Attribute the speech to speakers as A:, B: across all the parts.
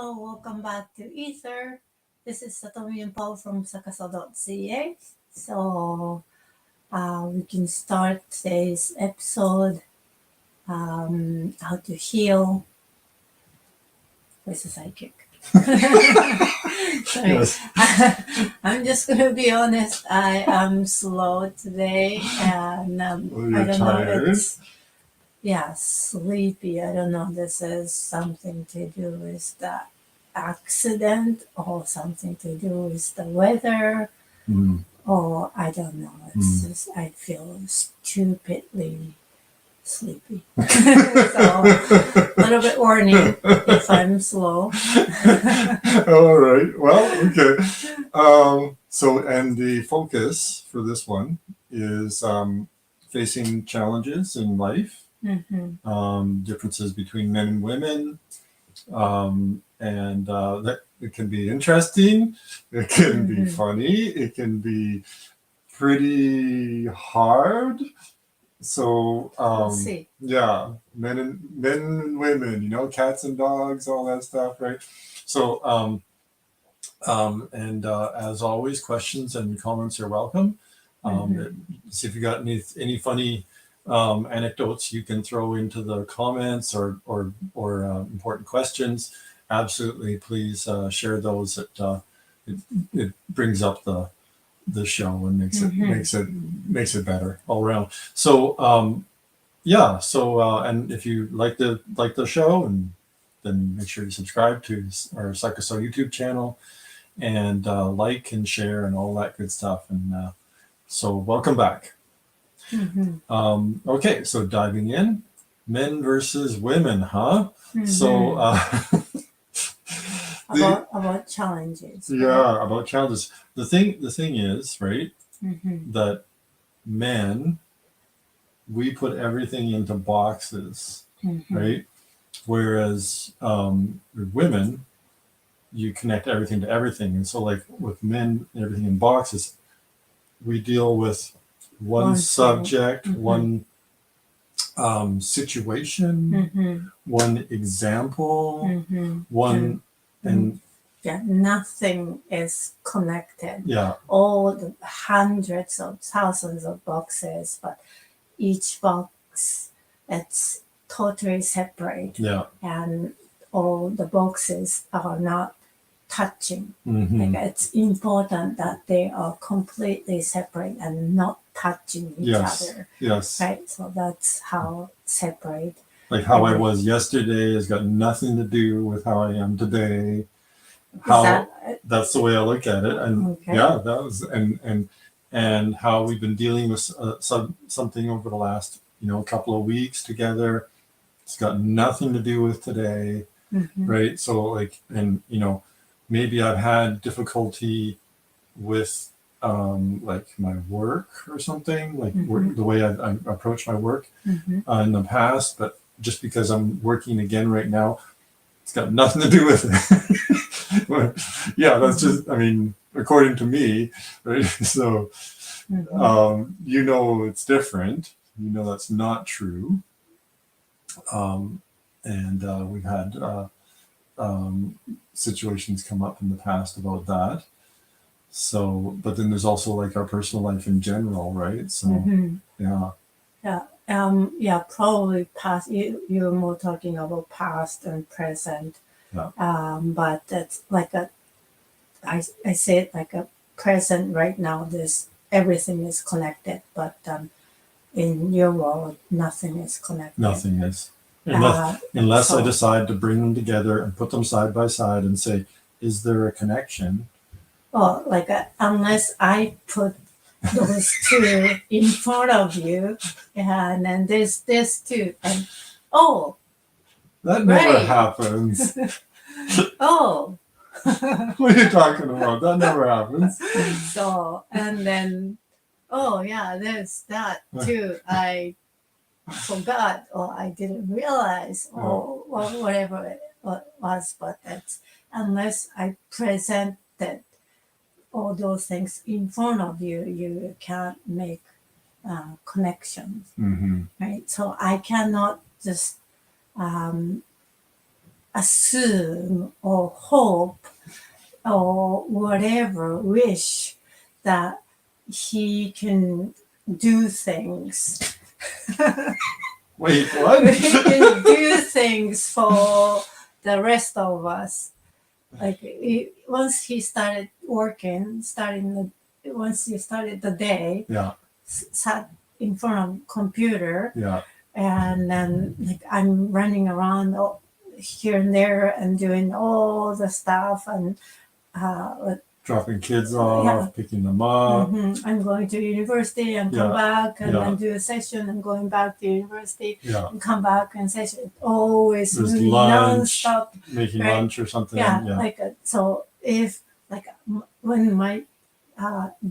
A: Hello, welcome back to Aether. This is Satomi and Paul from sakaso.ca. So we can start today's episode, how to heal with a psychic. Sorry.
B: Yes.
A: I'm just going to be honest. I am slow today and
B: You're
A: I don't
B: tired?
A: know. Sleepy. I don't know. This is something to do with the accident or something to do with the weather, or I don't know. It's just I feel stupidly sleepy. So a little bit warning if I'm slow.
B: All right. Well, okay. And the focus for this one is facing challenges in life, differences between men and women, and that it can be interesting, it can be funny, it can be pretty hard. So
A: Let's see.
B: yeah, men and women, cats and dogs, all that stuff, right? So as always, questions and comments are welcome. See if you got any funny anecdotes you can throw into the comments or important questions. Absolutely, please share those. It brings up the show and makes it better all around. So and if you like the show, and then make sure you subscribe to our Sakaso YouTube channel and like and share and all that good stuff. And so welcome back. Okay, so diving in, men versus women, huh? So
A: about challenges.
B: Yeah, right? About challenges. The thing is, right, that men, we put everything into boxes, right? Whereas with women, you connect everything to everything. And so like with men, everything in boxes, we deal with one subject, one situation, one example, one and
A: yeah, nothing is connected.
B: Yeah.
A: All the hundreds of thousands of boxes, but each box, it's totally separate.
B: Yeah.
A: And all the boxes are not touching. Like it's important that they are completely separate and not touching each other.
B: Yes.
A: Right. So that's how separate.
B: Like how I was yesterday has got nothing to do with how I am today. That's the way I look at it. And yeah, that was and how we've been dealing with something over the last couple of weeks together. It's got nothing to do with today, right? So like, and maybe I've had difficulty with like my work or something, like the way I approach my work in the past, but just because I'm working again right now, it's got nothing to do with it. But yeah, that's just, I mean, according to me, right? So it's different. That's not true. And we've had situations come up in the past about that. So, but then there's also like our personal life in general, right? So,
A: yeah, probably past. You're more talking about past and present. Yeah. But it's like I say it like a present right now. This everything is connected, but in your world, nothing is connected.
B: Nothing is. Unless I decide to bring them together and put them side by side and say, is there a connection?
A: Well, like unless I put those two in front of you, and then there's this too, and
B: that never happens.
A: Oh.
B: What are you talking about? That never happens.
A: So, and then, there's that too. I forgot, or I didn't realize, or whatever it was, but that's unless I presented all those things in front of you, you can't make connections, right? So I cannot just assume or hope or whatever wish that he can do things.
B: Wait, what?
A: He can do things for the rest of us. Like once he started working, once he started the day,
B: Yeah,
A: sat in front of computer,
B: yeah,
A: and then like I'm running around here and there and doing all the stuff and
B: dropping kids off,
A: yeah.
B: picking them up.
A: I'm going to university and come
B: Yeah,
A: back and
B: yeah.
A: then do a session and going back to university
B: Yeah,
A: and come back and session. Always
B: there's
A: really
B: lunch,
A: non-stop.
B: making
A: Right.
B: lunch or something.
A: Yeah,
B: Yeah,
A: like so if like when my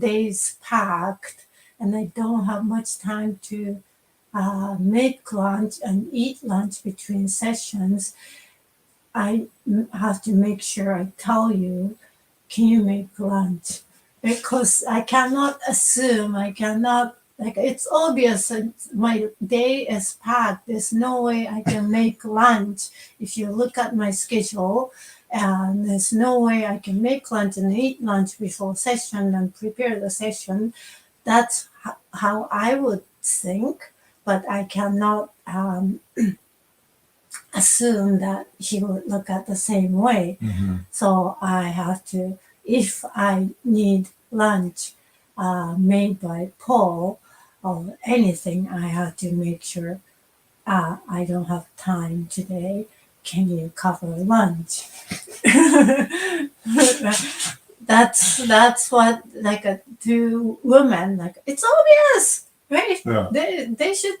A: days packed and I don't have much time to make lunch and eat lunch between sessions, I have to make sure I tell you, can you make lunch? Because I cannot assume, I cannot, like, it's obvious that my day is packed. There's no way I can make lunch. If you look at my schedule, and there's no way I can make lunch and eat lunch before session and prepare the session. That's how I would think, but I cannot assume that he would look at the same way. So I have to, if I need lunch made by Paul or anything, I have to make sure I don't have time today. Can you cover lunch? That's what like two women like. It's obvious, right?
B: yeah,
A: They should.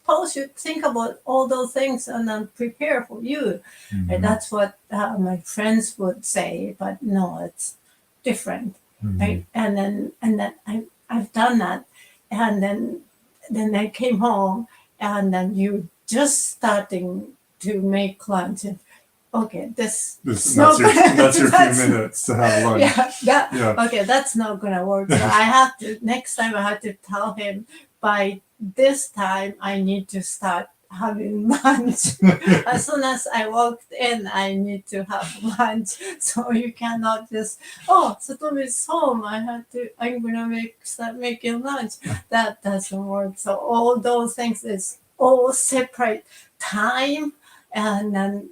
A: Paul should think about all those things and then prepare for you. And that's what my friends would say, but no, it's different, right? And then I've done that, and then I came home, and then you just starting to make lunch. And, okay, that's your
B: few minutes to have lunch.
A: Yeah. Okay, that's not gonna work. So I have to next time. I have to tell him by this time I need to start having lunch. As soon as I walked in, I need to have lunch. So you cannot just, oh, Satomi's home. I'm gonna start making lunch. That doesn't work. So all those things is all separate time, and then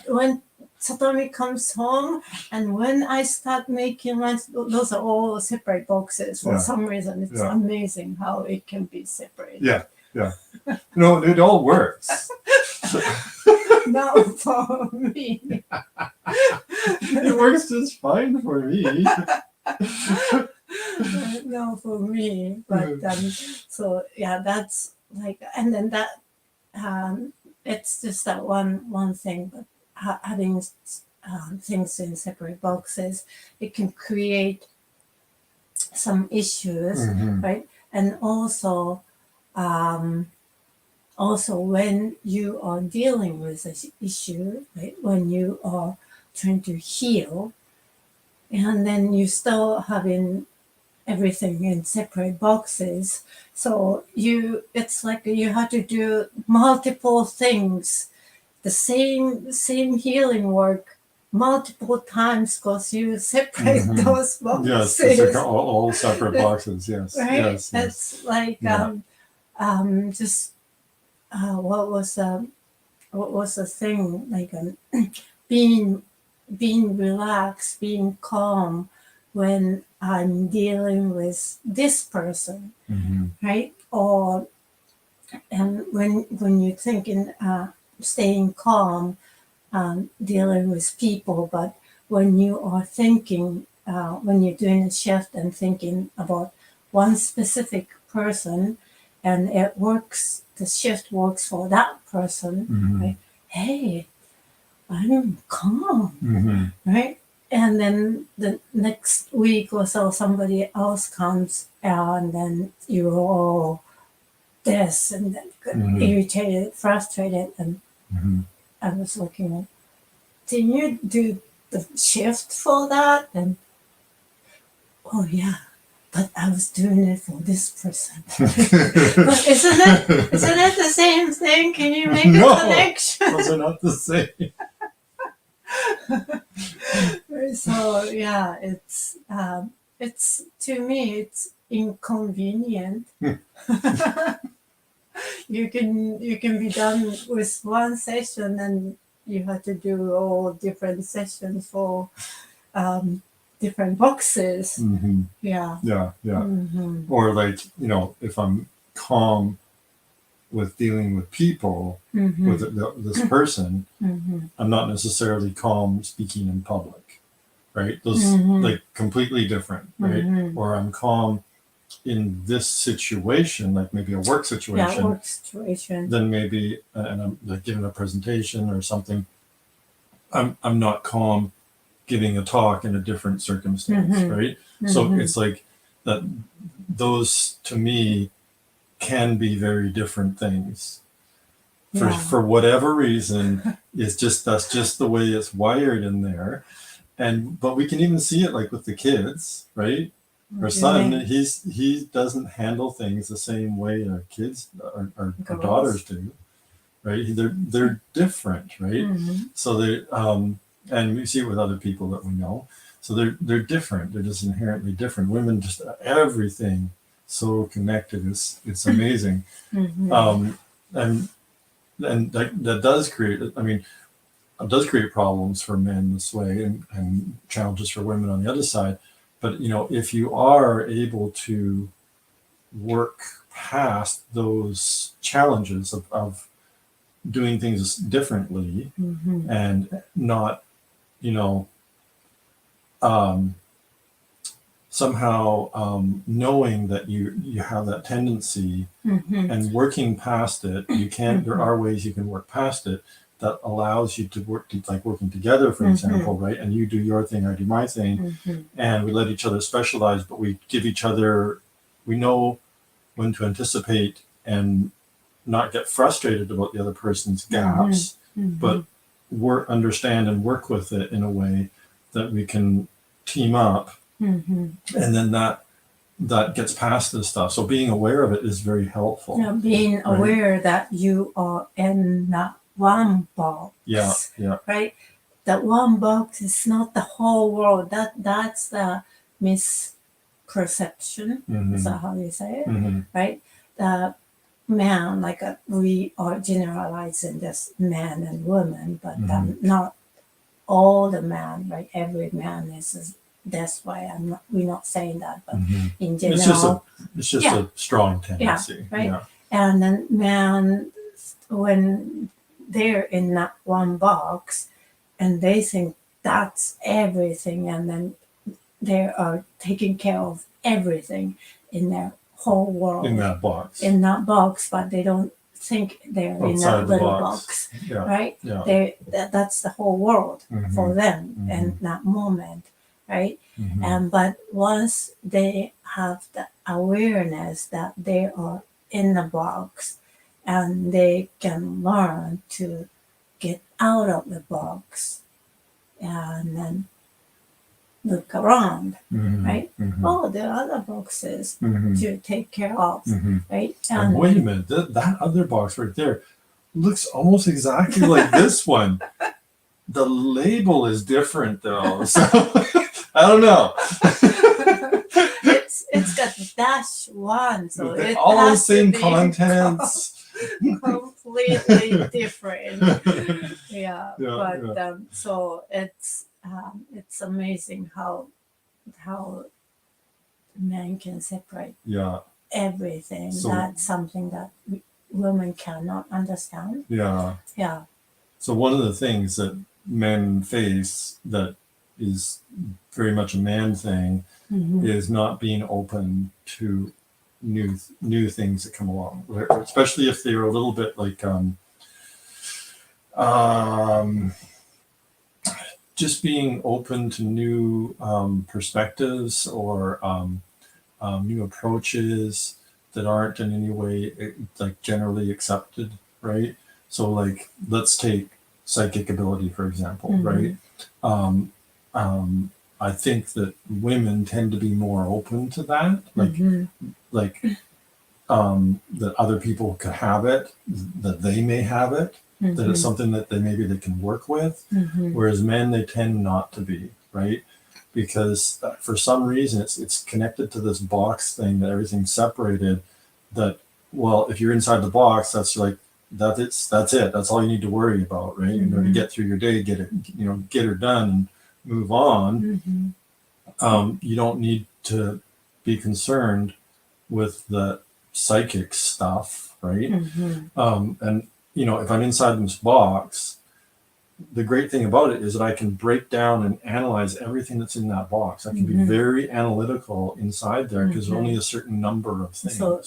A: when Satomi comes home and when I start making lunch, those are all separate boxes for some reason. It's amazing how it can be separated.
B: Yeah. No, it all works.
A: Not for me.
B: It works just fine for me.
A: No, for me. But so yeah, that's like, and then that it's just that one thing. But having things in separate boxes, it can create some issues, right? And also when you are dealing with this issue, right? When you are trying to heal, and then you still having everything in separate boxes, so it's like you have to do multiple things, the same healing work multiple times because you separate those boxes.
B: Yes, it's like all separate boxes. Yes,
A: right.
B: Yes.
A: It's like just what was the thing, like being relaxed, being calm when I'm dealing with this person, right? Or and when you think in staying calm, dealing with people, but when you are thinking, when you're doing a shift and thinking about one specific person, and it works, the shift works for that person, right? Hey, I'm calm, right? And then the next week or so, somebody else comes, and then you're all this, and then irritated, frustrated, and I was looking, did you do the shift for that? And oh yeah, but I was doing it for this person. But isn't it the same thing? Can you make a connection?
B: Those are not the same.
A: So yeah, it's to me it's inconvenient. You can be done with one session and you have to do all different sessions for different boxes.
B: Mm-hmm.
A: Yeah.
B: Yeah. Yeah.
A: Mm-hmm.
B: Or like, if I'm calm with dealing with people,
A: Mm-hmm.
B: with this person,
A: Mm-hmm.
B: I'm not necessarily calm speaking in public, right? Those
A: Mm-hmm.
B: like completely different, right?
A: Mm-hmm.
B: Or I'm calm in this situation, like maybe a work situation,
A: Yeah, work situation.
B: then maybe, and I'm like giving a presentation or something, I'm not calm giving a talk in a different circumstance,
A: Mm-hmm.
B: right?
A: Mm-hmm.
B: So it's like that. Those to me can be very different things. For whatever reason, that's just the way it's wired in there. But we can even see it like with the kids, right? Our son, he doesn't handle things the same way our kids, our daughters do, right? They're different, right?
A: Mm-hmm.
B: So and we see it with other people that we know. So they're different. They're just inherently different. Women, just everything so connected. It's amazing.
A: Mm-hmm.
B: And that does create. I mean, it does create problems for men this way, and challenges for women on the other side. But if you are able to work past those challenges of doing things differently,
A: Mm-hmm.
B: and not, um, somehow knowing that you have that tendency,
A: Mm-hmm.
B: and working past it, you can. There are ways you can work past it that allows you to work, like working together, for example, right? And you do your thing, I do my thing, and we let each other specialize, but we give each other. We know when to anticipate and not get frustrated about the other person's gaps, but understand and work with it in a way that we can team up, and then that gets past this stuff. So being aware of it is very helpful.
A: Yeah, being aware that you are in that one box.
B: Yeah.
A: Right? That one box is not the whole world. That's the misperception. Is that how you say it? Right? The man, like we are generalizing this man and woman, but not all the man, right? Every man is. That's why we're not saying that, but in general,
B: it's just a strong tendency.
A: Yeah, right. Yeah. And then man, when they're in that one box, and they think that's everything, and then they are taking care of everything in their whole world
B: in that box.
A: But they don't think they're
B: outside
A: in that little
B: box. Yeah.
A: Right?
B: Yeah.
A: That's the whole world for them in that moment, right? But once they have the awareness that they are in the box, and they can learn to get out of the box and then look around, right? Oh, there are other boxes to take care of, right?
B: And wait a minute, that other box right there looks almost exactly like this one. The label is different though, so I don't know.
A: It's got -1, so it
B: all the
A: has
B: same
A: to be
B: contents.
A: Completely different. But so it's amazing how men can separate everything. So, that's something that women cannot understand. Yeah.
B: So one of the things that men face that is very much a man thing is not being open to new things that come along, especially if they're a little bit like just being open to new perspectives or new approaches that aren't in any way like generally accepted, right? So like, let's take psychic ability, for example, right? I think that women tend to be more open to that, like that other people could have it, that they may have it, that it's something that they can work with, whereas men, they tend not to be, right? Because for some reason it's connected to this box thing that everything's separated. That, well, if you're inside the box, that's like that's it. That's all you need to worry about, right? You know, to get through your day, get her done, and move on. You don't need to be concerned with the psychic stuff, right? And if I'm inside this box, the great thing about it is that I can break down and analyze everything that's in that box. I can be very analytical inside there because there's only a certain number of things.
A: So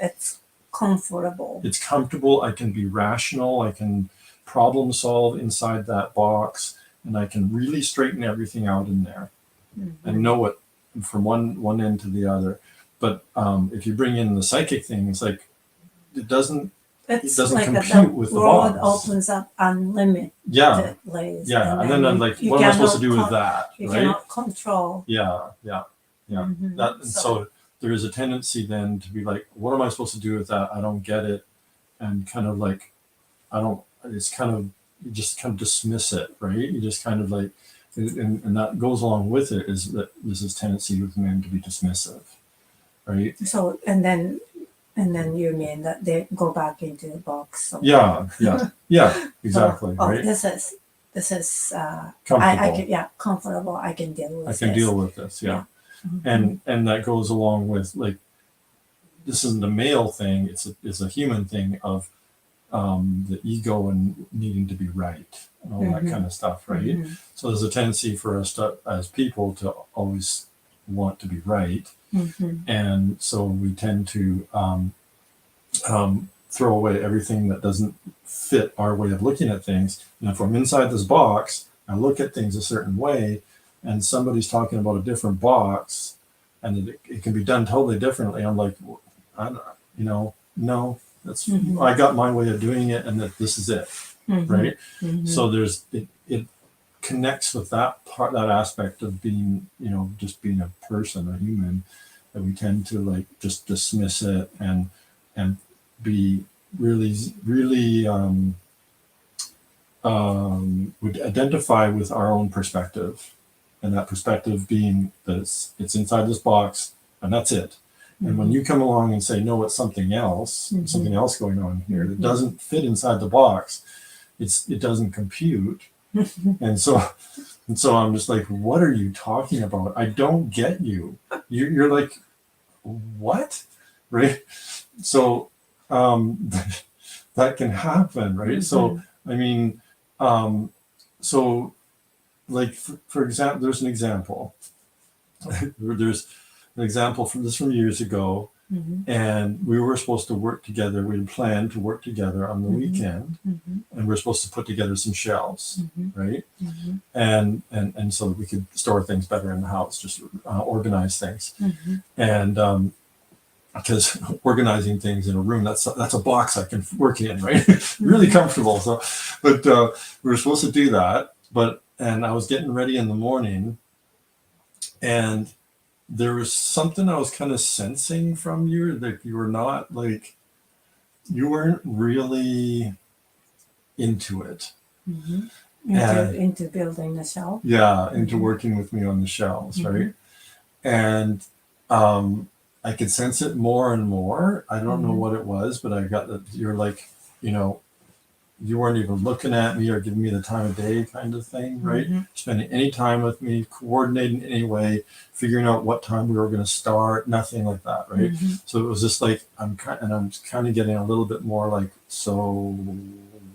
A: it's comfortable.
B: It's comfortable. I can be rational. I can problem solve inside that box, and I can really straighten everything out in there and know it from one end to the other. But if you bring in the psychic thing, it's like it doesn't
A: like
B: compute with the
A: world
B: box.
A: opens up unlimited.
B: Yeah,
A: ways,
B: and then I'm like, what am I supposed to do with that?
A: You
B: right?
A: cannot control.
B: Yeah. So there is a tendency then to be like, what am I supposed to do with that? I don't get it, and kind of like, it's kind of, you just kind of dismiss it, right? You just kind of like, and that goes along with it is that there's this tendency with men to be dismissive, right?
A: So and then you mean that they go back into the box.
B: Yeah, exactly.
A: So,
B: right.
A: This is
B: Comfortable.
A: I can, comfortable. I can deal with.
B: Deal with this. Yeah. And that goes along with, like, this isn't a male thing. It's a human thing of the ego and needing to be right and all that kind of stuff, right? So there's a tendency for us to, as people, to always want to be right, and so we tend to throw away everything that doesn't fit our way of looking at things. And if I'm inside this box, I look at things a certain way, and somebody's talking about a different box, and it can be done totally differently. I'm like, no, that's I got my way of doing it, and that this is it, right? So it connects with that part, that aspect of being, just being a person, a human, that we tend to like just dismiss it and be really would identify with our own perspective, and that perspective being that it's inside this box and that's it. And when you come along and say, no, it's something else, something else going on here that doesn't fit inside the box, it doesn't compute. And so I'm just like, what are you talking about? I don't get you. You're like, what? Right? So that can happen, right? So I mean, so like for example, there's an example. There's an example from years ago, and we were supposed to work together. We had planned to work together on the weekend, and we're supposed to put together some shelves, right? And so that we could store things better in the house, just organize things, and because organizing things in a room, that's a box I can work in, right? Really comfortable. So, but we were supposed to do that, and I was getting ready in the morning, and there was something I was kind of sensing from you, that you were not like, you weren't really into it.
A: Into building the shelf.
B: Yeah, into working with me on the shelves, right? And I could sense it more and more. I don't know what it was, but I got that you're like, you weren't even looking at me or giving me the time of day kind of thing, right? Spending any time with me, coordinating in any way, figuring out what time we were going to start, nothing like that, right? So it was just like, I'm kind of getting a little bit more like, so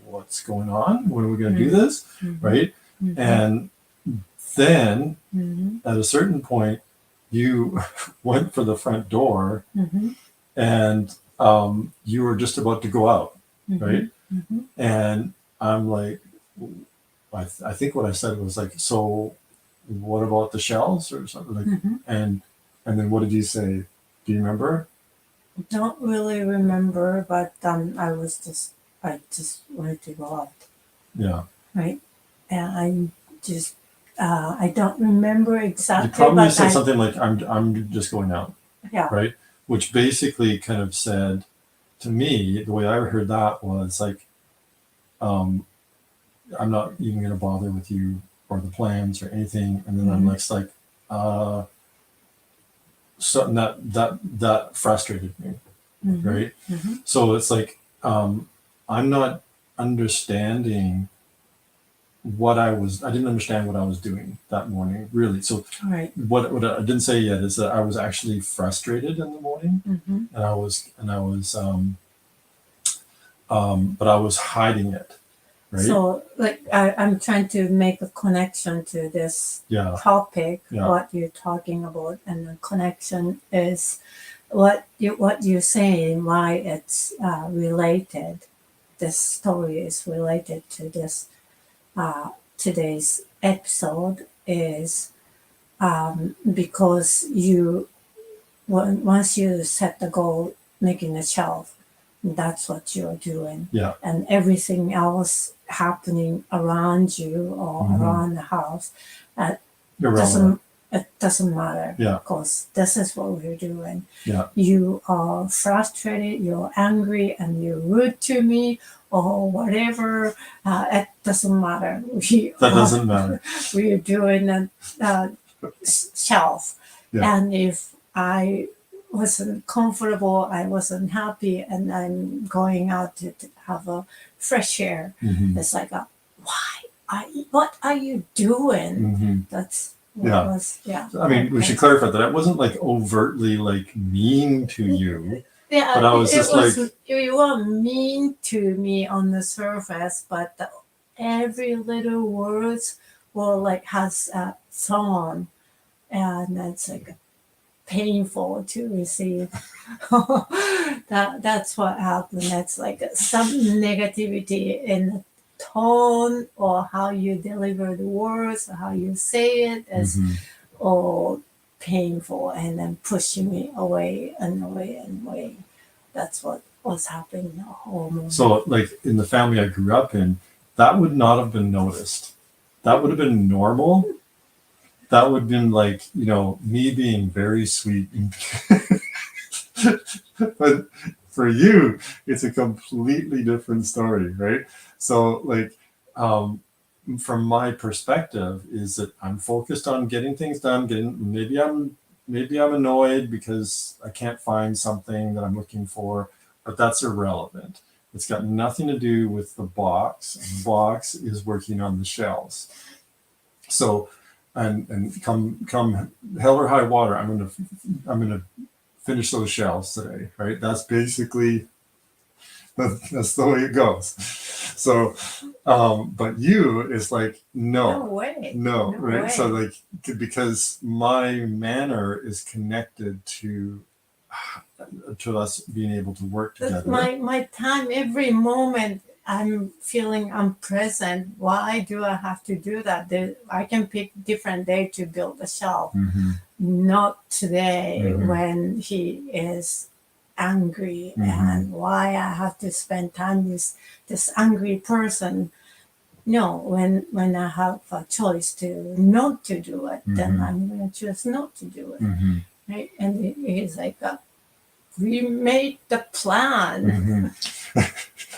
B: what's going on? When are we going to do this, right? And then at a certain point, you went for the front door, and you were just about to go out, right? And I'm like, I think what I said was like, so what about the shelves or something like, and then what did you say? Do you remember?
A: Don't really remember, but I just wanted to go out.
B: Yeah.
A: Right. And I don't remember exactly.
B: You probably said something like, I'm just going out.
A: Yeah.
B: Right. Which basically kind of said to me, the way I heard that was like, I'm not even going to bother with you or the plans or anything. And then I'm like, something that frustrated me, right? So it's like, I'm not understanding I didn't understand what I was doing that morning, really. So what I didn't say yet is that I was actually frustrated in the morning, and I was, but I was hiding it, right?
A: So, like, I'm trying to make a connection to this topic, what you're talking about, and the connection is what you're saying, why it's related. This story is related to this today's episode is because once you set the goal, making a shelf, that's what you're doing.
B: Yeah.
A: And everything else happening around you or around the house, it doesn't matter.
B: Yeah.
A: Because this is what we're doing.
B: Yeah.
A: You are frustrated, you're angry, and you're rude to me or whatever. It doesn't matter.
B: Doesn't matter.
A: We're doing a shelf.
B: Yeah.
A: And if I wasn't comfortable, I wasn't happy, and I'm going out to have a fresh air. It's like, what are you doing? That's what it was. Yeah.
B: I mean, we should clarify that it wasn't like overtly like mean to you.
A: Yeah,
B: but I was just like,
A: you were mean to me on the surface, but every little words has a thorn, and it's like painful to receive. That's what happened. That's like some negativity in the tone or how you deliver the words or how you say it is all painful, and then pushing me away and away and away. That's what was happening the whole moment.
B: So like in the family I grew up in, that would not have been noticed. That would have been normal. That would have been like, me being very sweet. But for you, it's a completely different story, right? So like, from my perspective is that I'm focused on getting things done, maybe I'm annoyed because I can't find something that I'm looking for, but that's irrelevant. It's got nothing to do with the box. The box is working on the shelves. So, and come hell or high water, I'm gonna finish those shelves today, right? That's basically that's the way it goes. So, but you is like no
A: way,
B: right?
A: Way.
B: So like because my manner is connected to us being able to work together.
A: My time, every moment, I'm feeling I'm present. Why do I have to do that? I can pick different day to build a shelf. Not today when he is angry, and why I have to spend time with this angry person. No, when I have a choice to not to do it, then I'm going to choose not to do it. Right? And he's like, we made the plan.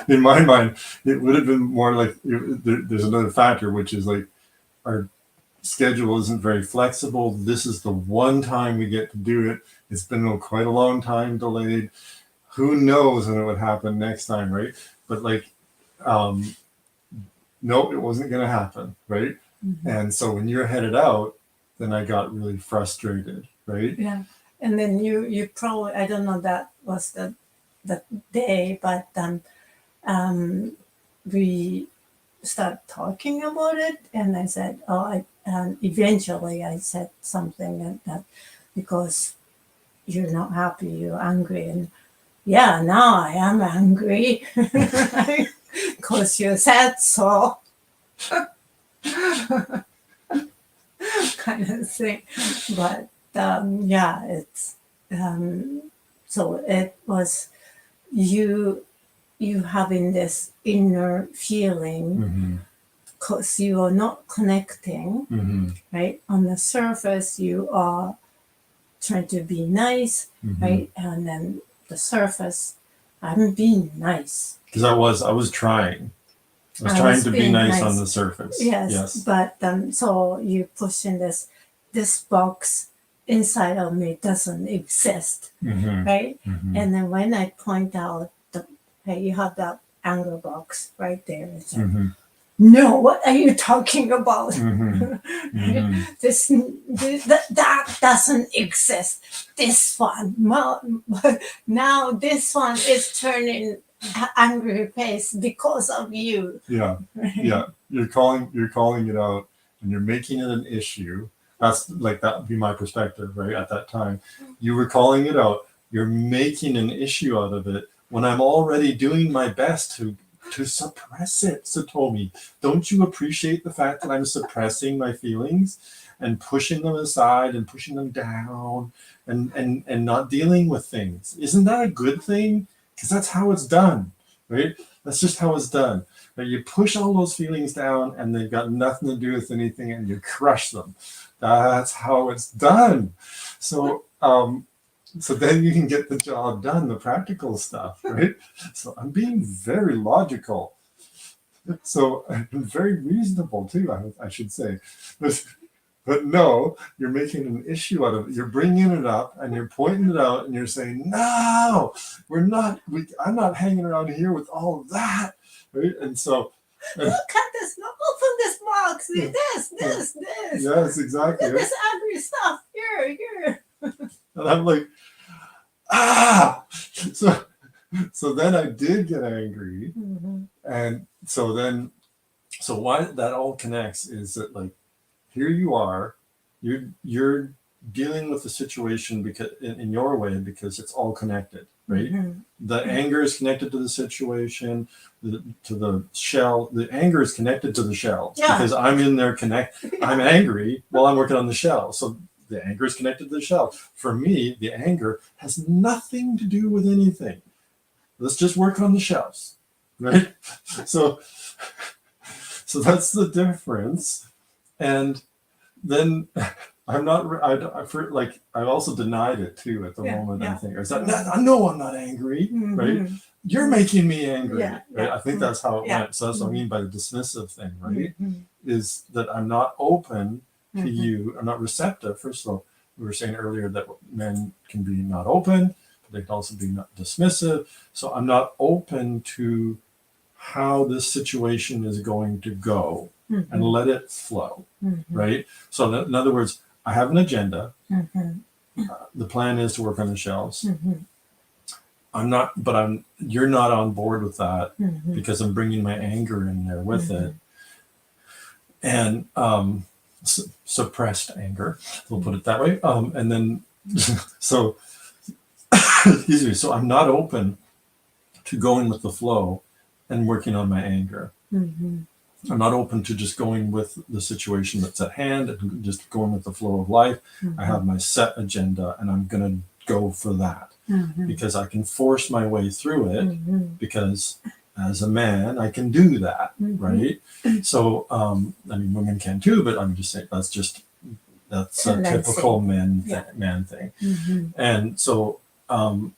B: In my mind, it would have been more like there's another factor, which is like our schedule isn't very flexible. This is the one time we get to do it. It's been quite a long time delayed. Who knows when it would happen next time, right? But like, no, it wasn't going to happen, right? And so when you're headed out, then I got really frustrated, right?
A: Yeah. And then you probably, I don't know, that was the day, but we started talking about it, and I said, eventually I said something that because you're not happy, you're angry, and now I am angry because you said so. Kind of thing, but it's so it was you having this inner feeling because you are not connecting, right? On the surface you are trying to be nice, right? And then the surface, I'm being nice
B: because I was trying. was trying to be nice on the surface.
A: Yes. But so you push in this box inside of me doesn't exist, right? And then when I point out hey, you have that anger box right there. It's like, no, what are you talking about? That doesn't exist. This one, now this one is turning angry face because of you.
B: Yeah, yeah. You're calling it out, and you're making it an issue. That's like that would be my perspective, right? At that time, you were calling it out. You're making an issue out of it when I'm already doing my best to suppress it. Satomi, don't you appreciate the fact that I'm suppressing my feelings and pushing them aside and pushing them down and not dealing with things? Isn't that a good thing? Because that's how it's done, right? That's just how it's done. Right? You push all those feelings down and they've got nothing to do with anything and you crush them. That's how it's done. So then you can get the job done, the practical stuff, right? So I'm being very logical. So I'm very reasonable too, I should say. But no, you're making an issue out of it. You're bringing it up and you're pointing it out and you're saying, no, I'm not hanging around here with all of that, right? And so
A: look at this. No, open this box. This.
B: Yes, exactly.
A: Look at this angry stuff. Here.
B: And I'm like, So then I did get angry. And so why that all connects is that like, here you are, you're dealing with the situation because in your way, because it's all connected, right? The anger is connected to the situation, to the shell. The anger is connected to the shell because I'm in there I'm angry while I'm working on the shell. So the anger is connected to the shell. For me, the anger has nothing to do with anything. Let's just work on the shells, right? So that's the difference. And then I'm not, I also denied it too at the moment. I think, I know I'm not angry, right? You're making me angry, right? I think that's how it went. So that's what I mean by the dismissive thing, right? Is that I'm not open to you. I'm not receptive. First of all, we were saying earlier that men can be not open, but they can also be not dismissive. So I'm not open to how this situation is going to go and let it flow, right? So in other words, I have an agenda. The plan is to work on the shelves. You're not on board with that because I'm bringing my anger in there with it. And suppressed anger, we'll put it that way. And then, so, excuse me, so I'm not open to going with the flow and working on my anger. I'm not open to just going with the situation that's at hand and just going with the flow of life. I have my set agenda and I'm going to go for that because I can force my way through it because as a man, I can do that, right? So, I mean, women can too, but I'm just saying that's a typical man thing. And so, and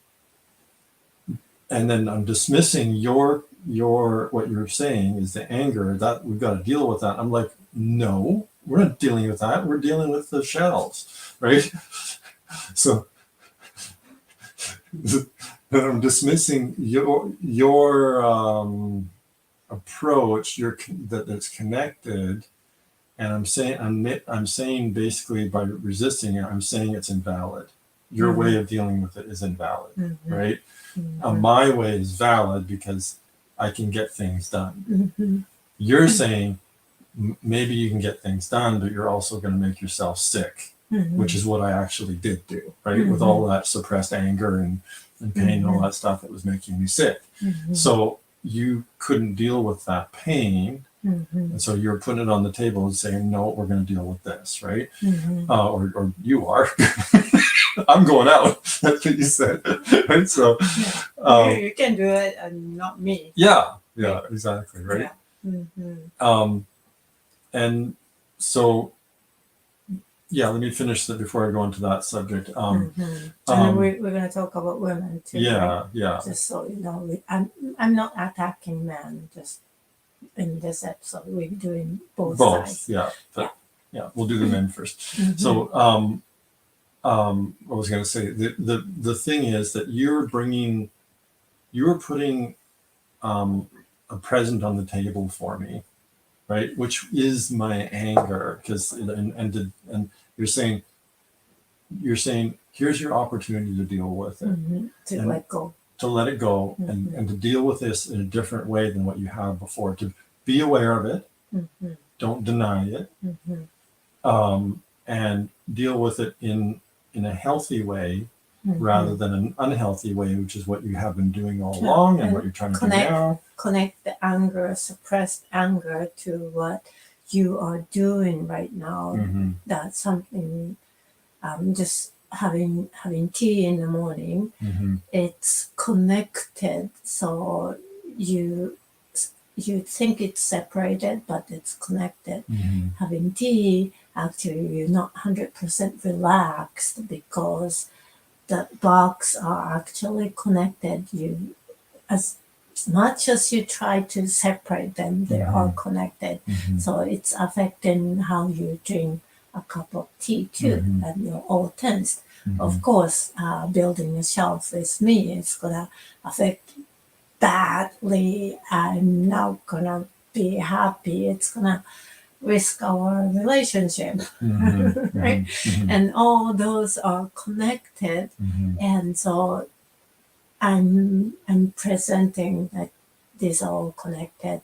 B: then I'm dismissing what you're saying is the anger that we've got to deal with that. I'm like, no, we're not dealing with that. We're dealing with the shells, right? So I'm dismissing your approach, that's connected, and I'm saying basically by resisting it, I'm saying it's invalid. Your way of dealing with it is invalid, right? My way is valid because I can get things done. You're saying maybe you can get things done, but you're also going to make yourself sick, which is what I actually did do, right? With all that suppressed anger and pain and all that stuff that was making me sick. So you couldn't deal with that pain. And so you're putting it on the table and saying, no, we're going to deal with this, right? Or you are. I'm going out. That's what you said, right? So
A: you can do it and not me.
B: Yeah, exactly, right? And so, let me finish that before I go into that subject.
A: And we're going to talk about women too.
B: Yeah,
A: right? Just so you know, I'm not attacking men. Just in this episode. We're doing both
B: Both,
A: sides.
B: yeah. Yeah, we'll do the men first.
A: Mhm.
B: So, I was going to say the thing is that you're putting a present on the table for me, right? Which is my anger, because and you're saying here's your opportunity to deal with it,
A: To
B: and
A: let go.
B: to let it go, and to deal with this in a different way than what you have before. To be aware of it, don't deny it, and deal with it in a healthy way rather than an unhealthy way, which is what you have been doing all along and what you're trying to do now.
A: Connect the anger, suppressed anger, to what you are doing right now. That's something. Just having tea in the morning. It's connected, so you think it's separated, but it's connected. Having tea, actually, you're not 100% relaxed because the box are actually connected. You, as much as you try to separate them, they are connected. So it's affecting how you drink a cup of tea too, and you're all tensed. Of course, building a shelf with me, it's gonna affect badly. I'm not gonna be happy. It's gonna risk our relationship, right? And all those are connected, and so I'm presenting that these are all connected.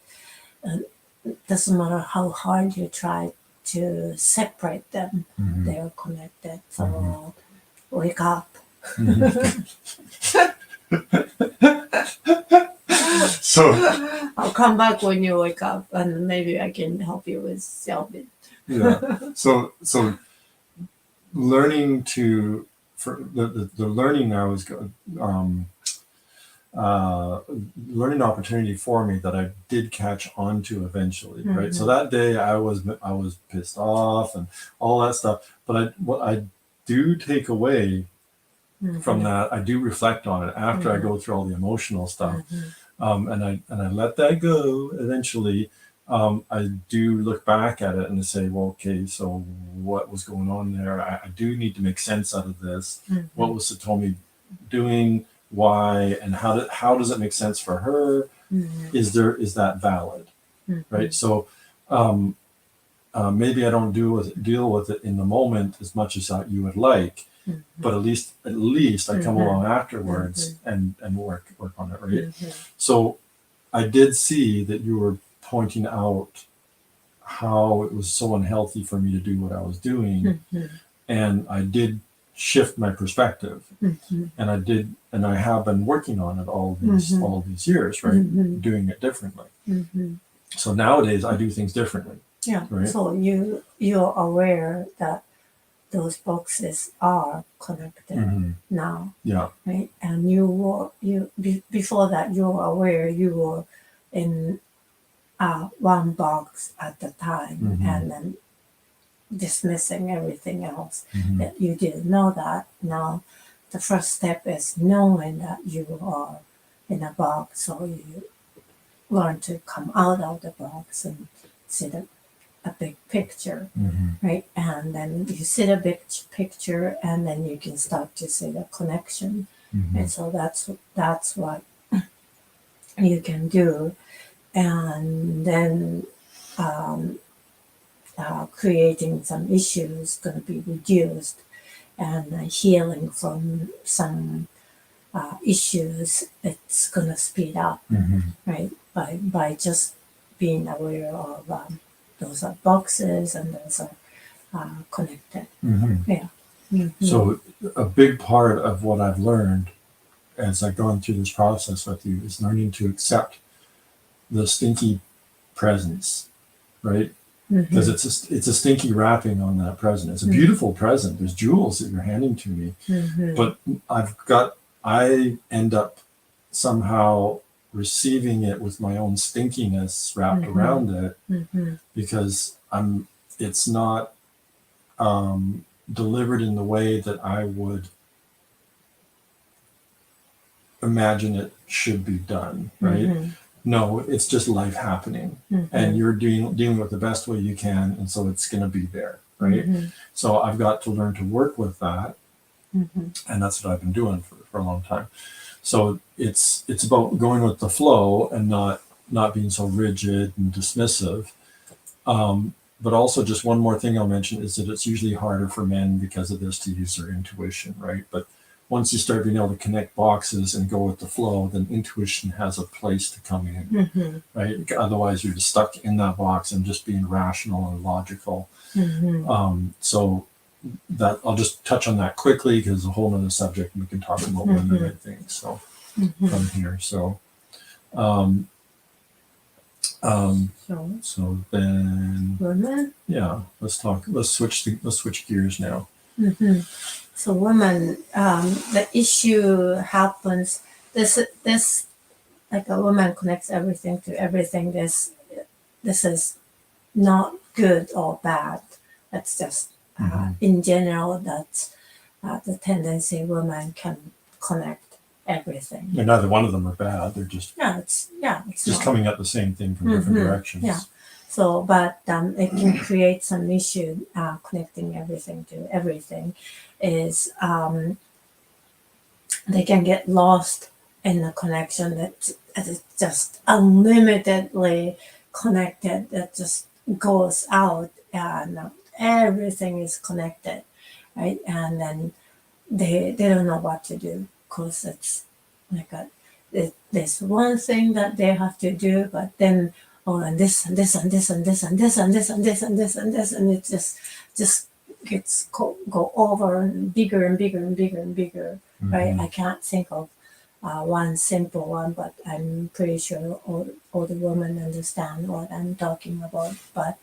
A: Doesn't matter how hard you try to separate them, they are connected. So wake up.
B: So
A: I'll come back when you wake up, and maybe I can help you with self-it.
B: Yeah. So learning to for the learning now is learning opportunity for me that I did catch on to eventually, right? So that day I was pissed off and all that stuff, but what I do take away from that, I do reflect on it after I go through all the emotional stuff, and I let that go eventually. I do look back at it and say, well, okay, so what was going on there? I do need to make sense out of this. What was Satomi doing? Why? And how does it make sense for her? Is that valid? Right? So maybe I don't deal with it in the moment as much as you would like, but at least I come along afterwards and work on it, right? So I did see that you were pointing out how it was so unhealthy for me to do what I was doing, and I did shift my perspective, and I have been working on it all these years, right? Doing it differently. So nowadays I do things differently.
A: Yeah.
B: Right?
A: So you're aware that those boxes are connected now.
B: Yeah.
A: Right. And before that you were aware you were in one box at the time, and then dismissing everything else. That you didn't know that. Now the first step is knowing that you are in a box, so you learn to come out of the box and see a big picture, right? And then you see the big picture, and then you can start to see the connection. And so that's what you can do, and then creating some issues going to be reduced, and healing from some issues, it's going to speed up, right? By just being aware of those are boxes and those are connected. Yeah.
B: So a big part of what I've learned as I've gone through this process with you is learning to accept the stinky presence, right? Because it's a stinky wrapping on that present. It's a beautiful present. There's jewels that you're handing to me, but I end up somehow receiving it with my own stinkiness wrapped around it, because it's not delivered in the way that I would imagine it should be done, right? No, it's just life happening, and you're dealing with the best way you can, and so it's going to be there, right? So I've got to learn to work with that, and that's what I've been doing for a long time. So it's about going with the flow and not being so rigid and dismissive. But also, just one more thing I'll mention is that it's usually harder for men because of this to use their intuition, right? But once you start being able to connect boxes and go with the flow, then intuition has a place to come in, right? Otherwise, you're just stuck in that box and just being rational and logical. So that I'll just touch on that quickly because it's a whole other subject, and we can talk about women, I think. So from here, so then
A: women.
B: Yeah, let's switch gears now.
A: So women, the issue happens. This like a woman connects everything to everything. This is not good or bad. That's just in general. That's the tendency women can connect everything.
B: And neither one of them are bad. They're just
A: it's
B: just coming at the same thing from different directions.
A: Yeah. So, but it can create some issue connecting everything to everything. Is they can get lost in a connection that is just unlimitedly connected. That just goes out and everything is connected, right? And then they don't know what to do because it's like there's one thing that they have to do, but then and this and this and this and this and this and this and this and this and this, and it just gets go over and bigger and bigger and bigger and bigger, right? I can't think of one simple one, but I'm pretty sure all the women understand what I'm talking about. But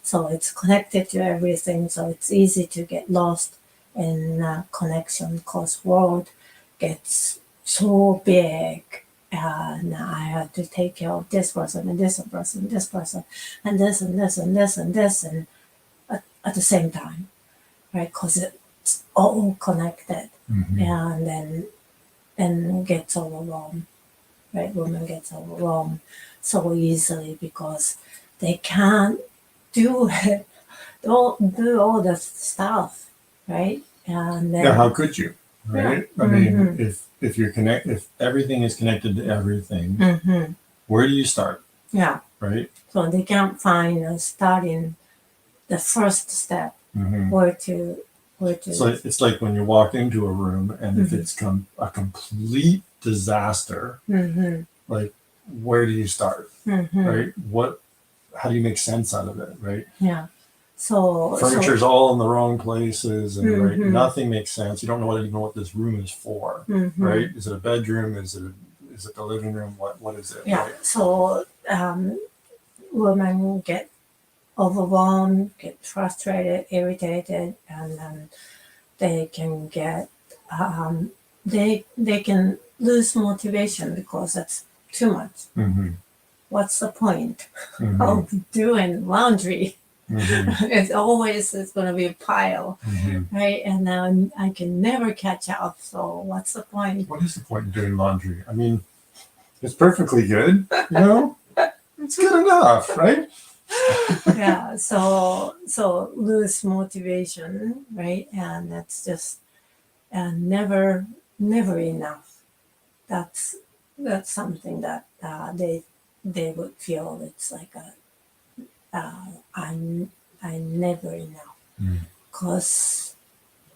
A: so it's connected to everything, so it's easy to get lost in connection because world gets so big. And I had to take care of this person and this person, and this person, and this and this and this and this, and at the same time, right? Because it's all connected, and gets overwhelmed, right? Women gets overwhelmed so easily because they can't do it, don't do all the stuff, right? And then,
B: how could you, right? I mean, if everything is connected to everything, where do you start?
A: Yeah.
B: Right.
A: So they can't find a starting the first step where to.
B: So it's like when you walk into a room and if it's a complete disaster, like where do you start? Right? How do you make sense out of it? Right?
A: Yeah. So
B: furniture's all in the wrong places, and right, nothing makes sense. You don't know even what this room is for, right? Is it a bedroom? Is it the living room? What is it?
A: Yeah.
B: Right?
A: So women get overwhelmed, get frustrated, irritated, and they can get they can lose motivation because that's too much. What's the point of doing laundry? It's always going to be a pile, right? And now I can never catch up. So what's the point?
B: What is the point in doing laundry? I mean, it's perfectly good, you know. It's good enough, right?
A: Yeah. So lose motivation, right? And that's just never never enough. That's something that they would feel it's like I'm never enough because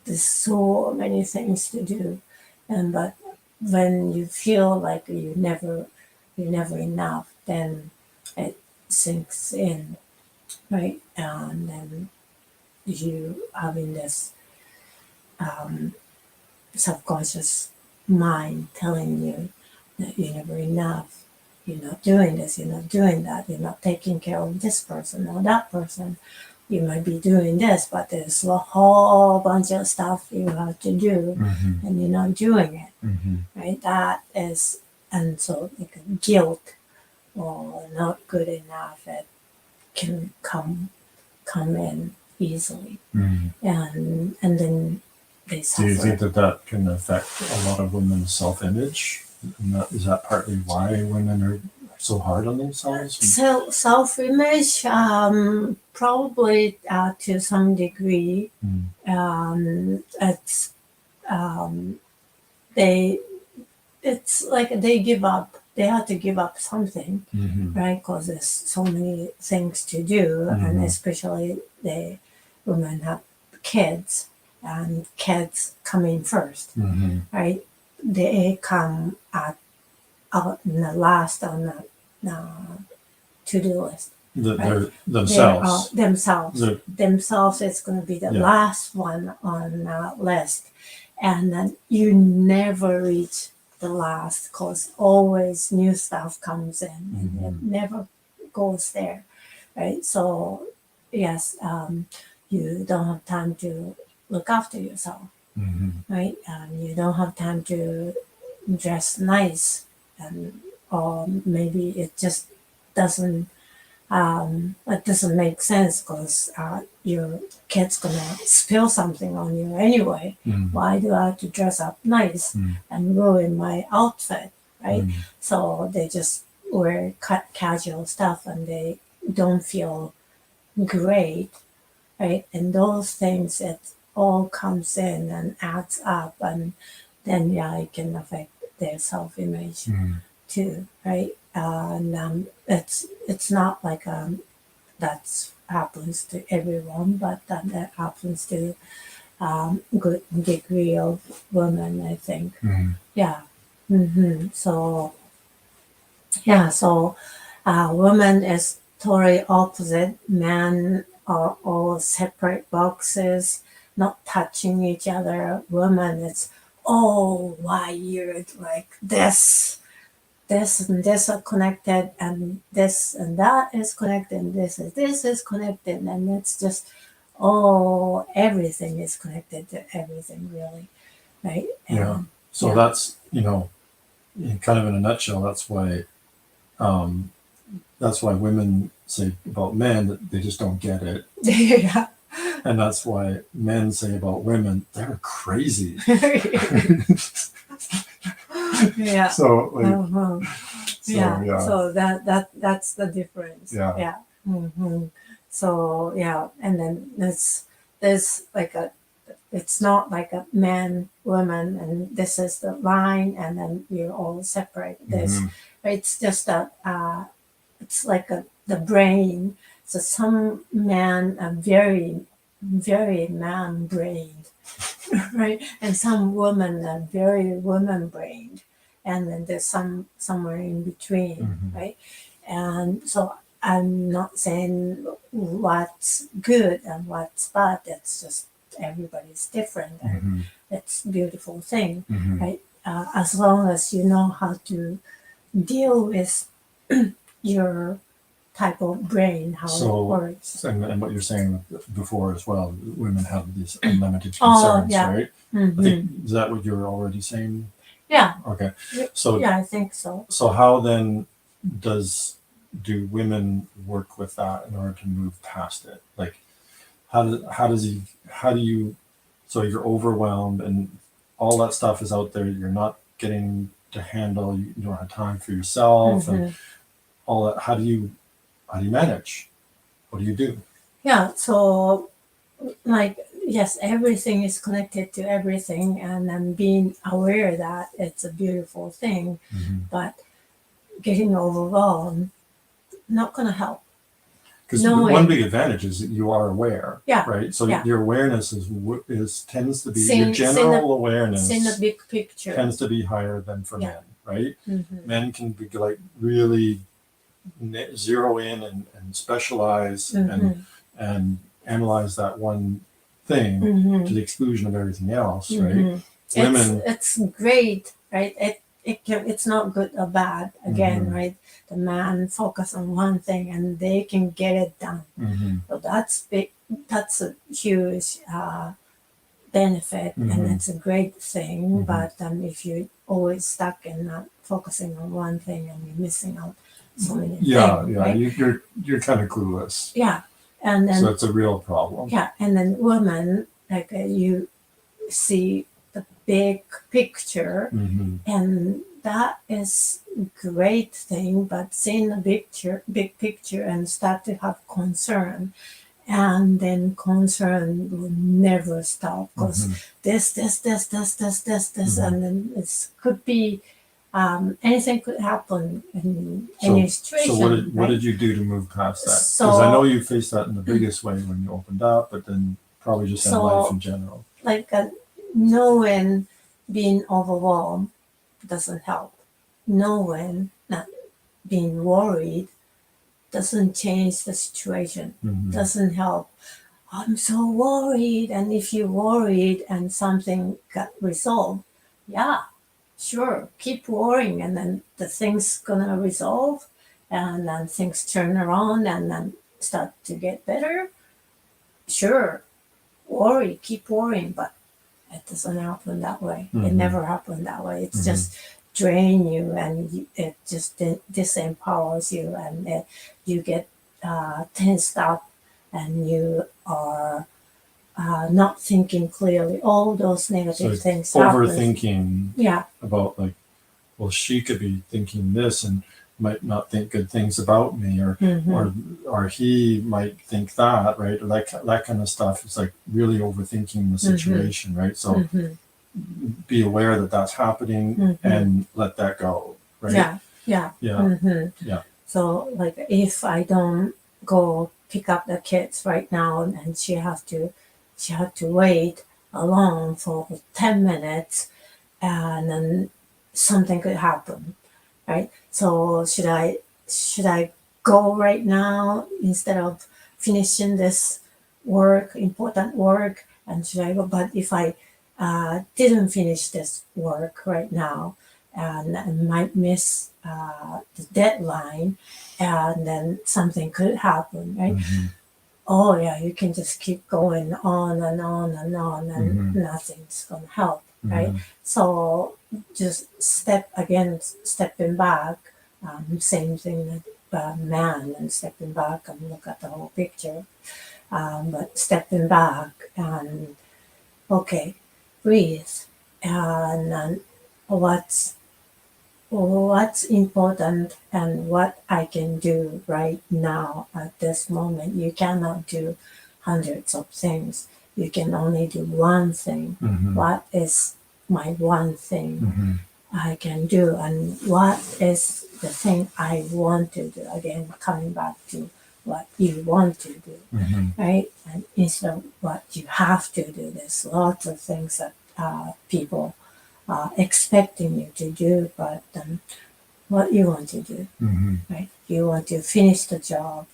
A: there's so many things to do, but when you feel like you're never enough, then it sinks in, right? And then you having this subconscious mind telling you that you're never enough. You're not doing this, you're not doing that, you're not taking care of this person or that person. You might be doing this, but there's a whole bunch of stuff you have to do and you're not doing it, right? That is, and so like guilt or not good enough, it can come in easily. And then they suffer.
B: Do you think that can affect a lot of women's self-image? Is that partly why women are so hard on themselves?
A: So self-image, probably to some degree, it's they it's like they give up. They have to give up something, right? Because there's so many things to do, and especially the women have kids, and kids come in first, right? They come out in the last on the to-do list. Right?
B: Themselves.
A: Themselves is going to be the last one on the list, and then you never reach the last because always new stuff comes in, and it never goes there, right? So yes, you don't have time to look after yourself, right? You don't have time to dress nice, and or maybe it just doesn't it doesn't make sense because your kid's gonna spill something on you anyway. Why do I have to dress up nice and ruin my outfit, right? So they just wear casual stuff and they don't feel great, right? And those things, it all comes in and adds up, and then it can affect their self-image too, right? And it's not like that happens to everyone, but that happens to good degree of women, I think. Yeah. So women is totally opposite. Men are all separate boxes, not touching each other. Women, it's wired like this and this are connected, and this and that is connected, and this is connected, and it's just everything is connected to everything, really, right?
B: So that's kind of in a nutshell, that's why women say about men that they just don't get it.
A: Yeah.
B: And that's why men say about women they're crazy.
A: Yeah.
B: So
A: So that's the difference.
B: Yeah.
A: So and then there's like it's not like a man, woman, and this is the line, and then you're all separate. It's just that it's like the brain. So some men are very, very man-brained, right? And some women are very woman-brained, and then there's somewhere in between, right? And so I'm not saying what's good and what's bad. It's just everybody's different, and it's a beautiful thing, right? As long as you know how to deal with your type of brain, how it works.
B: And what you're saying before as well, women have these unlimited concerns, right? I think, is that what you're already saying?
A: Yeah.
B: Okay. So
A: I think so.
B: So how then do women work with that in order to move past it? Like how do you so you're overwhelmed and all that stuff is out there, you're not getting to handle, you don't have time for yourself and all that. How do you manage? What do you do?
A: Yeah, so like yes, everything is connected to everything, and then being aware that it's a beautiful thing, but getting overwhelmed not gonna help.
B: Because one big advantage is that you are aware, right? So your awareness tends to be your general awareness
A: in the big picture
B: tends to be higher than for men, right? Men can be like really zero in and specialize and analyze that one thing to the exclusion of everything else, right? Women,
A: it's great, right? It's not good or bad again, right? The man focus on one thing and they can get it done. So that's big. That's a huge benefit, and it's a great thing. But if you're always stuck and not focusing on one thing, and you're missing out so many things. Right?
B: You're kind of clueless.
A: Yeah, and then
B: so it's a real problem.
A: Yeah, and then women, like you see the big picture, and that is great thing, but seeing the big picture and start to have concern, and then concern will never stop because this, and then it could be anything could happen in any situation.
B: So what did you do to move past that? Because I know you faced that in the biggest way when you opened up, but then probably just in life in general.
A: Like knowing being overwhelmed doesn't help. Knowing not being worried doesn't change the situation. Doesn't help. I'm so worried, and if you're worried and something got resolved, yeah, sure, keep worrying, and then the thing's gonna resolve, and then things turn around and then start to get better. Sure, worry, keep worrying, but it doesn't happen that way. It never happened that way. It's just drain you, and it just disempowers you, and you get tensed up, and you are not thinking clearly. All those negative things
B: overthinking
A: yeah
B: about, like, well, she could be thinking this and might not think good things about me, or he might think that, right? Or that kind of stuff. It's like really overthinking the situation, right? So be aware that that's happening and let that go, right? Yeah.
A: So like if I don't go pick up the kids right now, and she had to wait alone for 10 minutes, and then something could happen, right? So should I go right now instead of finishing this important work, and should I go? But if I didn't finish this work right now, and I might miss the deadline, and then something could happen, right? Oh yeah, you can just keep going on and on and on, and nothing's gonna help, right? So just stepping back, same thing with man, and stepping back and look at the whole picture, but stepping back and okay, breathe, and what's important and what I can do right now at this moment. You cannot do hundreds of things. You can only do one thing. What is my one thing I can do, and what is the thing I want to do? Again, coming back to what you want to do, right? And instead of what you have to do, there's lots of things that people expecting you to do, but what you want to do, right? You want to finish the job,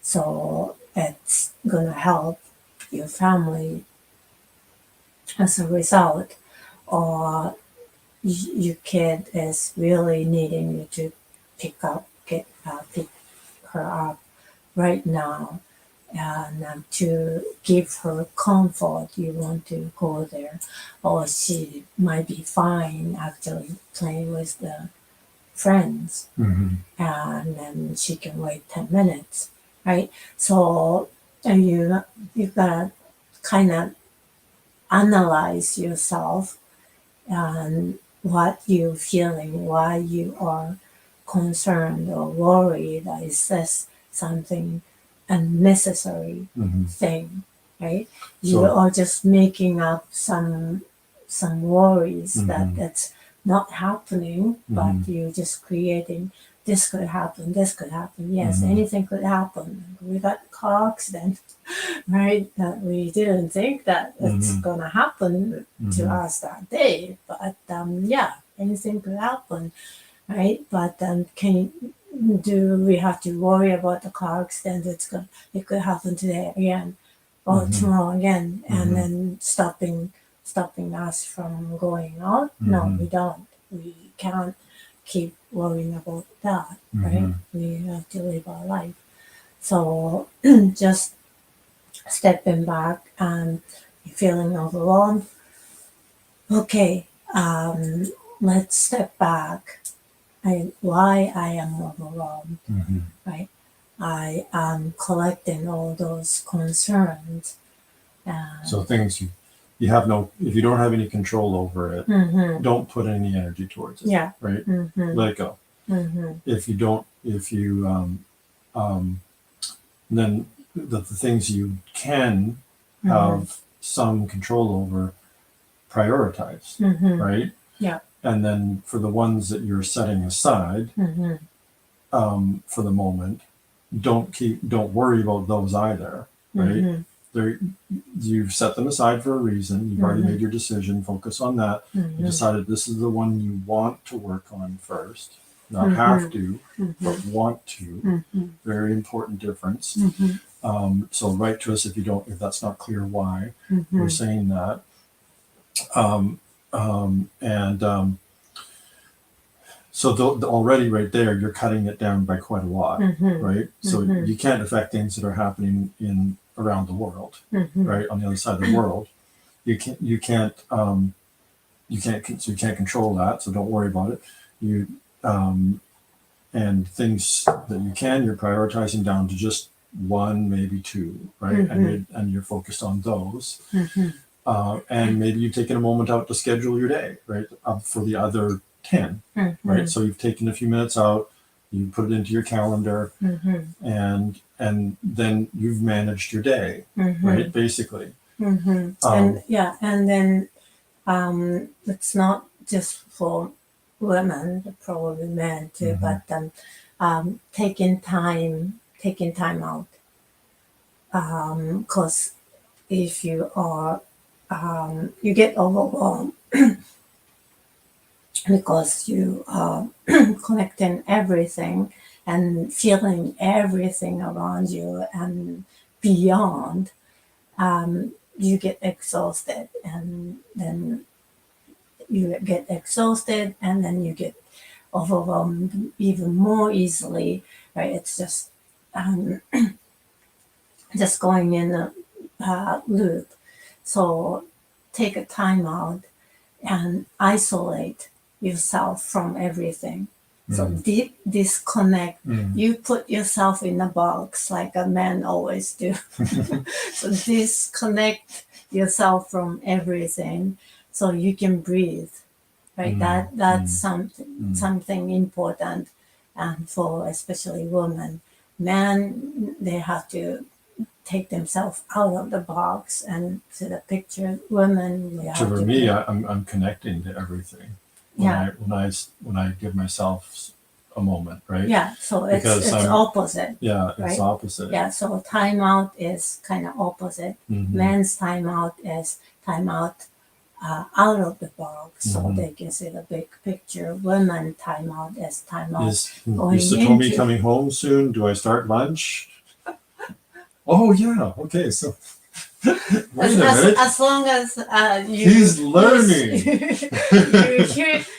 A: so it's gonna help your family as a result, or your kid is really needing you to pick her up right now, and to give her comfort, you want to go there, or she might be fine actually playing with the friends, and then she can wait 10 minutes, right? So you gotta kind of analyze yourself and what you're feeling, why you are concerned or worried. Is this something unnecessary thing, right? You are just making up some worries that that's not happening, but you're just creating. This could happen. This could happen. Yes, anything could happen. We got a car accident, right? That we didn't think that it's gonna happen to us that day, but yeah, anything could happen, right? But do we have to worry about the car accident? It could happen today again, or tomorrow again, and then stopping us from going out? No, we don't. We can't keep worrying about that, right? We have to live our life. So just stepping back and feeling overwhelmed. Okay, let's step back. Why I am overwhelmed, right? I am collecting all those concerns.
B: So things if you don't have any control over it, don't put any energy towards it.
A: Yeah.
B: Right. Let it go. If you don't, then the things you can have some control over, prioritize. Right.
A: Yeah.
B: And then for the ones that you're setting aside, for the moment, don't worry about those either. Right. You've set them aside for a reason. You've already made your decision. Focus on that. You decided this is the one you want to work on first, not have to, but want to. Very important difference. So write to us if that's not clear why we're saying that. So already right there, you're cutting it down by quite a lot, right? So you can't affect things that are happening around the world, right? On the other side of the world, you can't control that. So don't worry about it. And things that you're prioritizing down to just one, maybe two, right? And you're focused on those. And maybe you've taken a moment out to schedule your day, right? For the other 10, right? So you've taken a few minutes out, you put it into your calendar, and then you've managed your day, right? Basically.
A: And then it's not just for women, probably men too, but taking time out, because if you are you get overwhelmed because you are collecting everything and feeling everything around you and beyond. You get exhausted, and then you get overwhelmed even more easily, right? It's just just going in a loop. So take a time out and isolate yourself from everything. So deep disconnect. You put yourself in a box like a man always do. So disconnect yourself from everything so you can breathe. Right? That's something important, and for especially women. Men, they have to take themselves out of the box and to the picture. Women, they have
B: for me, I'm connecting to everything. When I give myself a moment, right?
A: Yeah, so it's opposite.
B: Yeah, it's
A: right?
B: opposite.
A: Yeah, so time out is kind of opposite. Men's time out is time out out of the box, so they can see the big picture. Women time out is time out.
B: Is Satomi coming home soon? Do I start lunch? Oh yeah, okay, so
A: as long as
B: he's learning.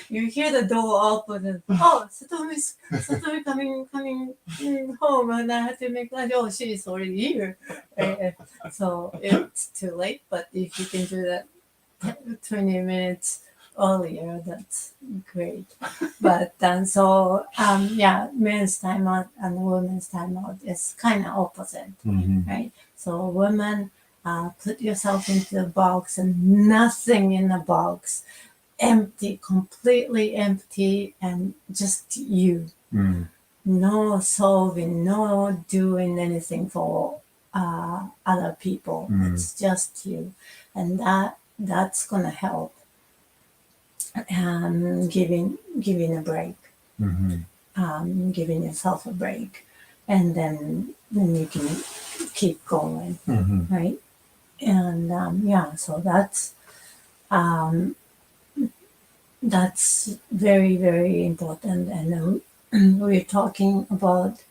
A: you hear the door open and Satomi coming home, and I have to make lunch. Oh, she's already here. So it's too late, but if you can do that 20 minutes earlier, that's great. But men's time out and women's time out is kind of opposite, right? So women, put yourself into the box and nothing in the box, empty, completely empty, and just you. No solving, no doing anything for other people. It's just you, and that's gonna help. Giving a break, giving yourself a break, and then you can keep going, right? And so that's very, very important. And we're talking about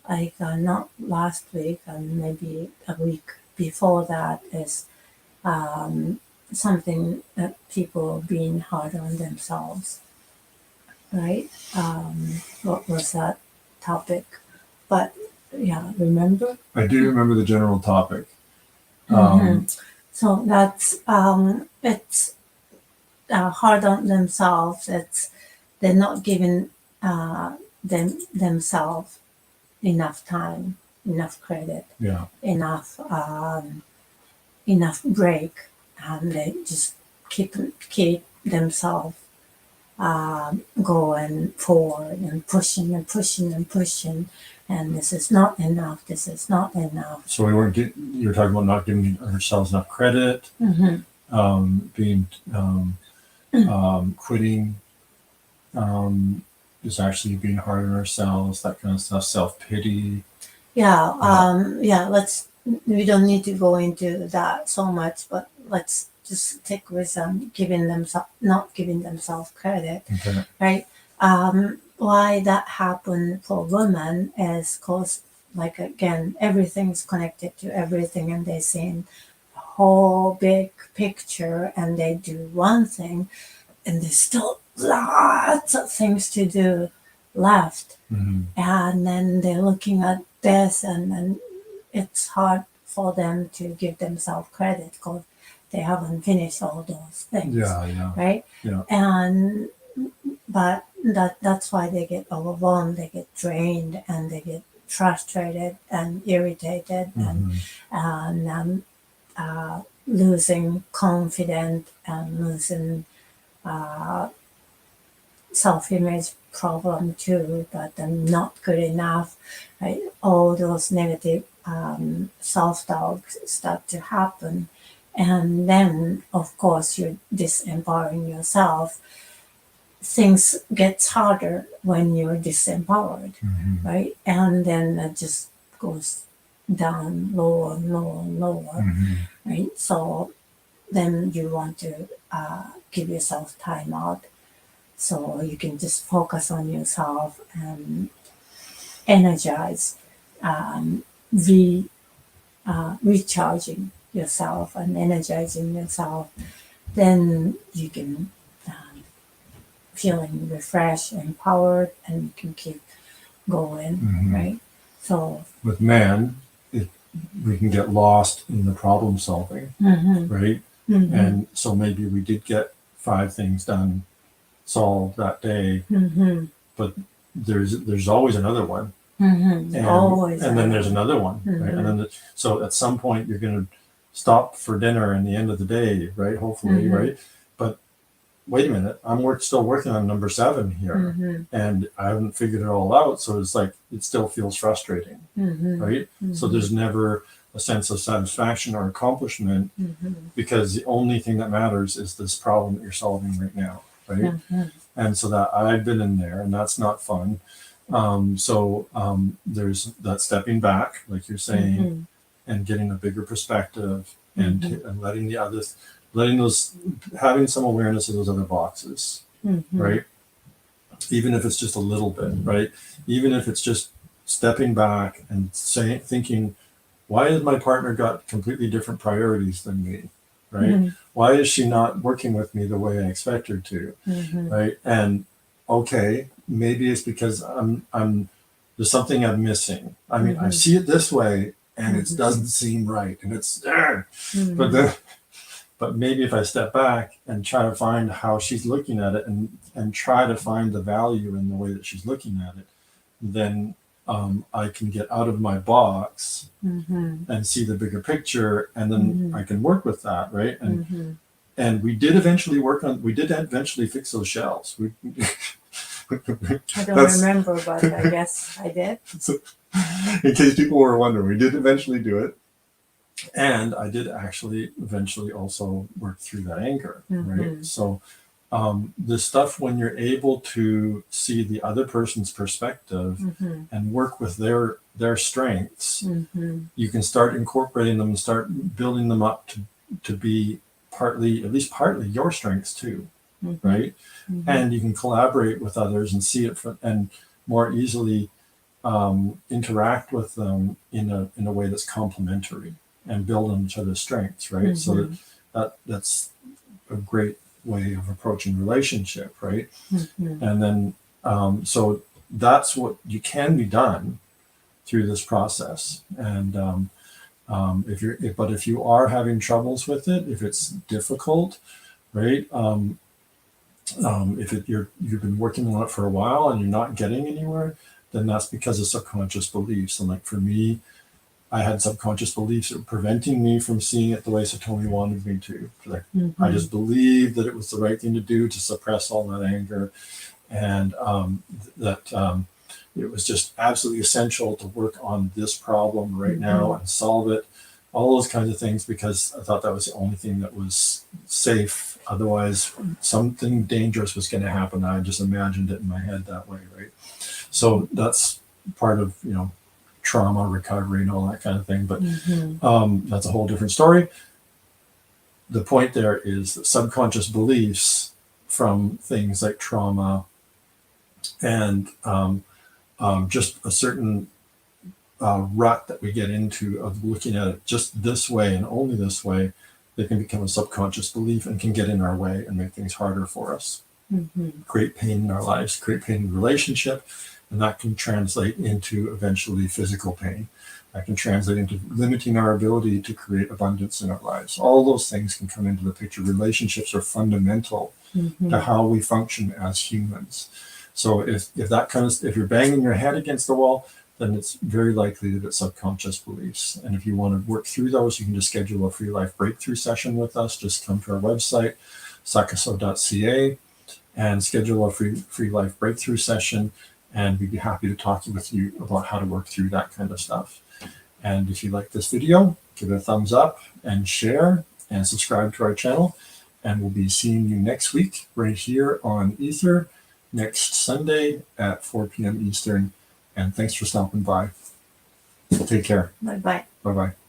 A: like not last week and maybe a week before that is something that people being hard on themselves, right? What was that topic? But remember?
B: I do remember the general topic.
A: So that's it's hard on themselves. They're not giving themselves enough time, enough credit, enough break, and they just keep themselves going forward and pushing and pushing and pushing, and this is not enough. This is not enough.
B: So we weren't you're talking about not giving ourselves enough credit, being quitting, is actually being hard on ourselves, that kind of stuff, self-pity.
A: We don't need to go into that so much, but let's just stick with not giving themselves credit.
B: Okay.
A: Right? Why that happened for women is because, like, again, everything's connected to everything, and they see a whole big picture, and they do one thing, and there's still lots of things to do left. And then they're looking at this, and then it's hard for them to give themselves credit because they haven't finished all those things. Right? And but that's why they get overwhelmed, they get drained, and they get frustrated and irritated, and losing confidence and losing self-image problem too, but I'm not good enough, right? All those negative self-doubt start to happen, and then of course you're disempowering yourself. Things gets harder when you're disempowered, right? And then it just goes down lower and lower and lower, right? So then you want to give yourself time out so you can just focus on yourself and energize, recharging yourself and energizing yourself. Then you can feeling refreshed, empowered, and you can keep going, right? So
B: with man, we can get lost in the problem solving, right? And so maybe we did get 5 things done, solved that day, but there's always another one, and then there's another one, right? And then so at some point you're going to stop for dinner in the end of the day, right? Hopefully, right? But wait a minute, I'm still working on number 7 here, and I haven't figured it all out. So it's like, it still feels frustrating, right? So there's never a sense of satisfaction or accomplishment, because the only thing that matters is this problem that you're solving right now, right? And so that I've been in there, and that's not fun. There's that stepping back, like you're saying, and getting a bigger perspective, and letting the others, having some awareness of those other boxes, right? Even if it's just a little bit, right? Even if it's just stepping back and thinking, why has my partner got completely different priorities than me, right? Why is she not working with me the way I expect her to, right? And okay, maybe it's because there's something I'm missing. I mean, I see it this way, and it doesn't seem right, and it's but maybe if I step back and try to find how she's looking at it, and try to find the value in the way that she's looking at it, then I can get out of my box and see the bigger picture, and then I can work with that, right? And we did eventually fix those shells.
A: I don't remember, but I guess I did.
B: So, in case people were wondering, we did eventually do it. And I did actually eventually also work through that anger, right? So the stuff, when you're able to see the other person's perspective and work with their strengths, you can start incorporating them and start building them up to be at least partly your strengths too, right? And you can collaborate with others and see it and more easily interact with them in a way that's complementary, and build on each other's strengths, right? So that's a great way of approaching relationship, right? And then so that's what you can be done through this process. And if you are having troubles with it, if it's difficult, right? If you've been working on it for a while and you're not getting anywhere, then that's because of subconscious beliefs. And like for me, I had subconscious beliefs that were preventing me from seeing it the way Satomi wanted me to. Like, I just believed that it was the right thing to do to suppress all that anger, and that it was just absolutely essential to work on this problem right now and solve it. All those kinds of things, because I thought that was the only thing that was safe. Otherwise, something dangerous was going to happen. I just imagined it in my head that way, right? So that's part of, trauma recovery and all that kind of thing. But that's a whole different story. The point there is that subconscious beliefs from things like trauma and just a certain rut that we get into of looking at it just this way and only this way, they can become a subconscious belief and can get in our way and make things harder for us. Create pain in our lives, create pain in relationship, and that can translate into eventually physical pain. That can translate into limiting our ability to create abundance in our lives. All those things can come into the picture. Relationships are fundamental to how we function as humans. So if you're banging your head against the wall, then it's very likely that it's subconscious beliefs. And if you want to work through those, you can just schedule a free life breakthrough session with us. Just come to our website, sakaso.ca, and schedule a free life breakthrough session. And we'd be happy to talk with you about how to work through that kind of stuff. And if you like this video, give it a thumbs up and share and subscribe to our channel. And we'll be seeing you next week right here on Aether next Sunday at 4 p.m. Eastern. And thanks for stopping by. Take care.
A: Bye-bye.
B: Bye-bye.